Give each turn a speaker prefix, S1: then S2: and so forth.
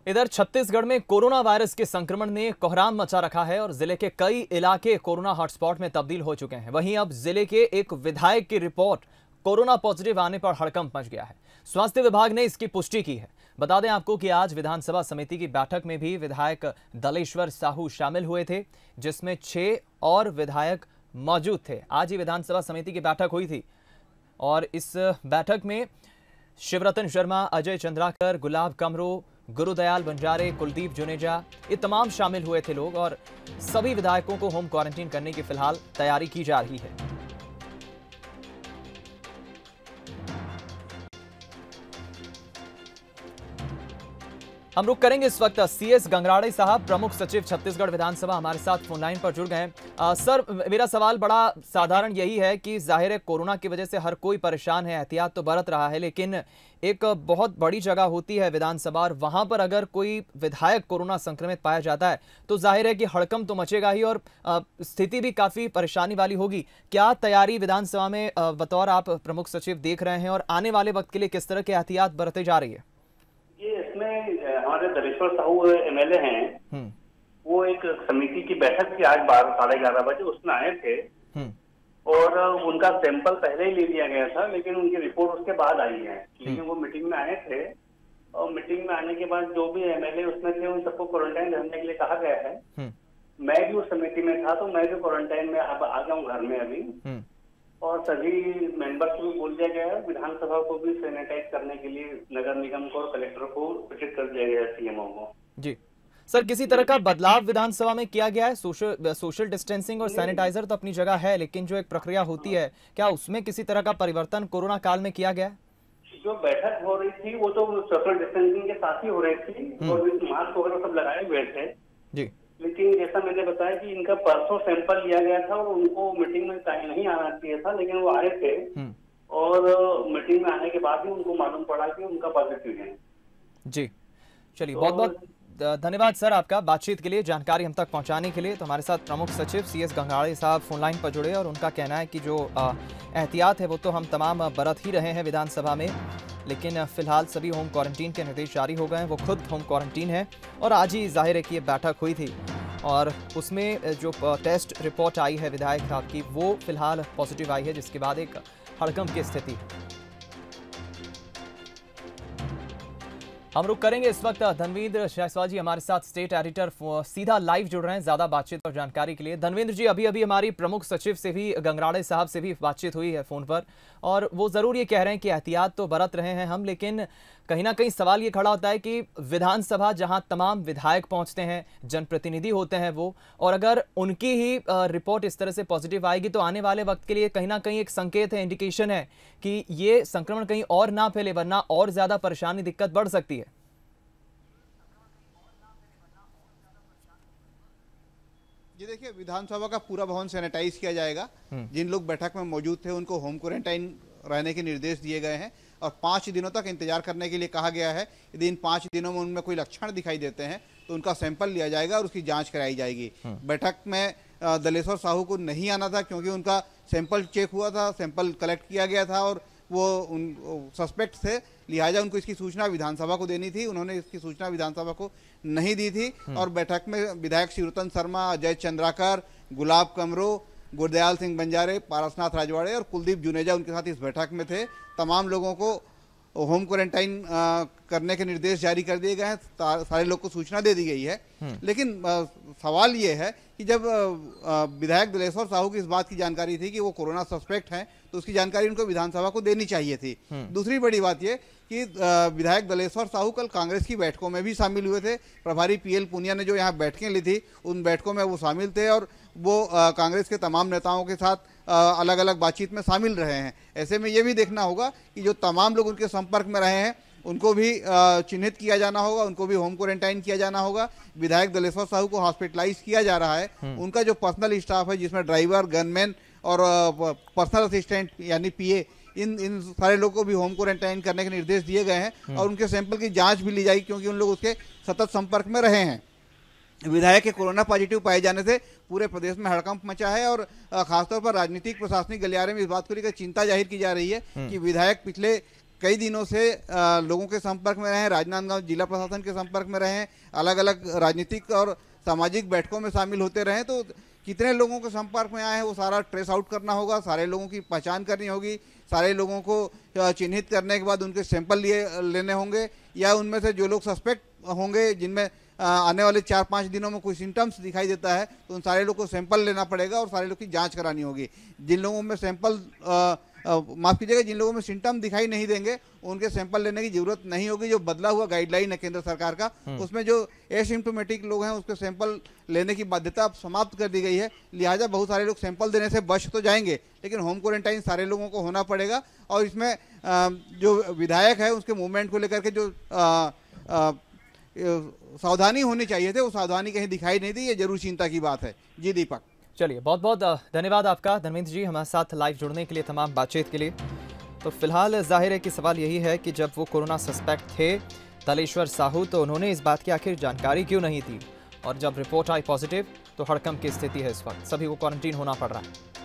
S1: इधर छत्तीसगढ़ में corona virus के संक्रमण ने कोहराम मचा रखा है और जिले के कई इलाके कोरोना हॉटस्पॉट में तब्दील हो चुके हैं। वहीं अब जिले के एक विधायक की रिपोर्ट कोरोना पॉजिटिव आने पर हड़कंप मच गया है। स्वास्थ्य विभाग ने इसकी पुष्टि की है। बता दें आपको कि आज विधानसभा समिति की बैठक में भी विधायक दलेश्वर साहू शामिल हुए थे, जिसमें 6 और विधायक मौजूद थे। आज ही विधानसभा समिति की बैठक हुई थी और इस बैठक में शिवरतन शर्मा, अजय चंद्राकर, गुलाब कमरो, गुरुदयाल बंजारे, कुलदीप जुनेजा, ये तमाम शामिल हुए थे लोग और सभी विधायकों को होम क्वारंटीन करने की फिलहाल तैयारी की जा रही है। हम रुक करेंगे इस वक्त सीएस गंगराड़े साहब, प्रमुख सचिव छत्तीसगढ़ विधानसभा, हमारे साथ फोन लाइन पर जुड़ गए हैं। सर, मेरा सवाल बड़ा साधारण यही है कि जाहिर है कोरोना की वजह से हर कोई परेशान है, एहतियात तो बरत रहा है, लेकिन एक बहुत बड़ी जगह होती है विधानसभा और वहां पर अगर कोई विधायक कोरोना संक्रमित पाया जाता है तो जाहिर है कि हड़कंप तो मचेगा ही और स्थिति भी काफी परेशानी वाली होगी। क्या तैयारी विधानसभा में बतौर आप प्रमुख सचिव देख रहे हैं और आने वाले वक्त के लिए किस तरह के एहतियात बरते जा रही है?
S2: इसमें हमारे दलेश्वर साहू एमएलए हैं, वो एक समिति की बैठक थी आज 11:30 बजे, उसमें आए थे और उनका सैंपल पहले ही ले लिया गया था, लेकिन उनकी रिपोर्ट उसके बाद आई है। लेकिन वो मीटिंग में आए थे और मीटिंग में आने के बाद जो भी एमएलए उसमें थे उन सबको क्वारंटाइन रहने के लिए कहा गया है। मैं भी उस समिति में था तो मैं भी क्वारंटाइन में अब आ गया हूँ घर में अभी, और सभी मेंबर्स को भी बोल दिया गया है। विधानसभा को भी सैनिटाइज करने के लिए नगर निगम को और कलेक्टर को सूचित कर दिया गया है, सीएमओ को।
S1: जी सर, किसी तरह का बदलाव विधानसभा में किया गया है? सोशल डिस्टेंसिंग और सैनिटाइजर तो अपनी जगह है, लेकिन जो एक प्रक्रिया होती है क्या उसमें किसी तरह का परिवर्तन कोरोना काल में किया गया है?
S2: जो बैठक हो रही थी वो तो सोशल डिस्टेंसिंग के साथ ही हो रही थी और मास्क वगैरह सब लगाए हुए थे
S1: जी।
S2: लेकिन जैसा मैंने बताया कि इनका परसों सैंपल लिया गया था और उनको मीटिंग में टाइम नहीं आना चाहिए था, लेकिन वो आए थे और मीटिंग में आने के बाद ही उनको मालूम पड़ा कि उनका पॉजिटिव है।
S1: जी चलिए, बहुत बहुत धन्यवाद सर आपका बातचीत के लिए, जानकारी हम तक पहुंचाने के लिए। तो हमारे साथ प्रमुख सचिव सीएस गंगराड़े साहब फोन लाइन पर जुड़े और उनका कहना है कि जो एहतियात है वो तो हम तमाम बरत ही रहे हैं विधानसभा में, लेकिन फिलहाल सभी होम क्वारंटीन के निर्देश जारी हो गए हैं। वो खुद होम क्वारंटीन है और आज ही जाहिर है कि ये बैठक हुई थी और उसमें जो टेस्ट रिपोर्ट आई है विधायक साहब की वो फिलहाल पॉजिटिव आई है, जिसके बाद एक हड़कंप की स्थिति। हम रुक करेंगे इस वक्त धनवींद्र जायसवाल जी हमारे साथ स्टेट एडिटर सीधा लाइव जुड़ रहे हैं ज्यादा बातचीत और जानकारी के लिए। धनवींद्र जी, अभी अभी हमारी प्रमुख सचिव से भी, गंगराड़े साहब से भी बातचीत हुई है फोन पर और वो जरूर ये कह रहे हैं कि एहतियात तो बरत रहे हैं हम, लेकिन कहीं ना कहीं सवाल ये खड़ा होता है कि विधानसभा जहां तमाम विधायक पहुंचते हैं, जनप्रतिनिधि होते हैं वो, और अगर उनकी ही रिपोर्ट इस तरह से पॉजिटिव आएगी तो आने वाले वक्त के लिए कहीं ना कहीं एक संकेत है, इंडिकेशन है कि ये संक्रमण कहीं और ना फैले, वरना और ज्यादा परेशानी, दिक्कत बढ़ सकती है।
S3: ये देखिए, विधानसभा का पूरा भवन सैनिटाइज किया जाएगा। जिन लोग बैठक में मौजूद थे उनको होम क्वारंटाइन रहने के निर्देश दिए गए हैं और 5 दिनों तक इंतजार करने के लिए कहा गया है। यदि इन 5 दिनों में उनमें कोई लक्षण दिखाई देते हैं तो उनका सैंपल लिया जाएगा और उसकी जांच कराई जाएगी। बैठक में दलेश्वर साहू को नहीं आना था क्योंकि उनका सैंपल चेक हुआ था, सैंपल कलेक्ट किया गया था और वो सस्पेक्ट थे, लिहाजा उनको इसकी सूचना विधानसभा को देनी थी। उन्होंने इसकी सूचना विधानसभा को नहीं दी थी और बैठक में विधायक शिवरतन शर्मा, अजय चंद्राकर, गुलाब कमरो, गुरुदयाल सिंह बंजारे, पारसनाथ राजवाड़े और कुलदीप जुनेजा उनके साथ इस बैठक में थे। तमाम लोगों को होम क्वारंटाइन करने के निर्देश जारी कर दिए गए हैं, सारे लोग को सूचना दे दी गई है। लेकिन सवाल ये है कि जब विधायक दलेश्वर साहू की इस बात की जानकारी थी कि वो कोरोना सस्पेक्ट हैं तो उसकी जानकारी उनको विधानसभा को देनी चाहिए थी। दूसरी बड़ी बात ये कि विधायक दलेश्वर साहू कल कांग्रेस की बैठकों में भी शामिल हुए थे। प्रभारी पीएल पुनिया ने जो यहाँ बैठकें ली थी उन बैठकों में वो शामिल थे और वो कांग्रेस के तमाम नेताओं के साथ अलग अलग बातचीत में शामिल रहे हैं। ऐसे में ये भी देखना होगा कि जो तमाम लोग उनके संपर्क में रहे हैं उनको भी चिन्हित किया जाना होगा, उनको भी होम क्वारंटाइन किया जाना होगा। विधायक दलेश्वर साहू को हॉस्पिटलाइज किया जा रहा है। उनका जो पर्सनल स्टाफ है जिसमें ड्राइवर, गनमैन और पर्सनल असिस्टेंट यानी पीए, इन सारे लोगों को भी होम क्वारंटाइन करने के निर्देश दिए गए हैं और उनके सैंपल की जांच भी ली जाएगी क्योंकि उन लोग उसके सतत संपर्क में रहे हैं। विधायक के कोरोना पॉजिटिव पाए जाने से पूरे प्रदेश में हड़कंप मचा है और खासतौर पर राजनीतिक प्रशासनिक गलियारे में इस बात को लेकर चिंता जाहिर की जा रही है कि विधायक पिछले कई दिनों से लोगों के संपर्क में रहे हैं, राजनांदगांव जिला प्रशासन के संपर्क में रहे हैं, अलग अलग राजनीतिक और सामाजिक बैठकों में शामिल होते रहे, तो कितने लोगों के संपर्क में आए हैं वो सारा ट्रेस आउट करना होगा, सारे लोगों की पहचान करनी होगी, सारे लोगों को चिन्हित करने के बाद उनके सैंपल लेने होंगे, या उनमें से जो लोग सस्पेक्ट होंगे जिनमें आने वाले 4-5 दिनों में कोई सिम्टम्स दिखाई देता है तो उन सारे लोग को सैंपल लेना पड़ेगा और सारे लोग की जांच करानी होगी। जिन लोगों में सैंपल माफ कीजिएगा, जिन लोगों में सिम्टम दिखाई नहीं देंगे उनके सैंपल लेने की जरूरत नहीं होगी। जो बदला हुआ गाइडलाइन है केंद्र सरकार का, उसमें जो एसिम्प्टोमेटिक लोग हैं उसके सैंपल लेने की बाध्यता अब समाप्त कर दी गई है। लिहाजा बहुत सारे लोग सैंपल देने से बच तो जाएंगे, लेकिन होम क्वारंटाइन सारे लोगों को होना पड़ेगा। और इसमें जो विधायक है उसके मूवमेंट को लेकर के जो सावधानी होनी चाहिए थे वो सावधानी कहीं दिखाई नहीं दी, ये जरूर चिंता की बात है। जी दीपक।
S1: चलिए, बहुत बहुत धन्यवाद आपका धर्मेंद्र जी, हमारे साथ लाइव जुड़ने के लिए, तमाम बातचीत के लिए। तो फिलहाल जाहिर है कि सवाल यही है कि जब वो कोरोना सस्पेक्ट थे दलेश्वर साहू, तो उन्होंने इस बात की आखिर जानकारी क्यों नहीं दी, और जब रिपोर्ट आई पॉजिटिव तो हड़कंप की स्थिति है इस वक्त, सभी को क्वारंटीन होना पड़ रहा है।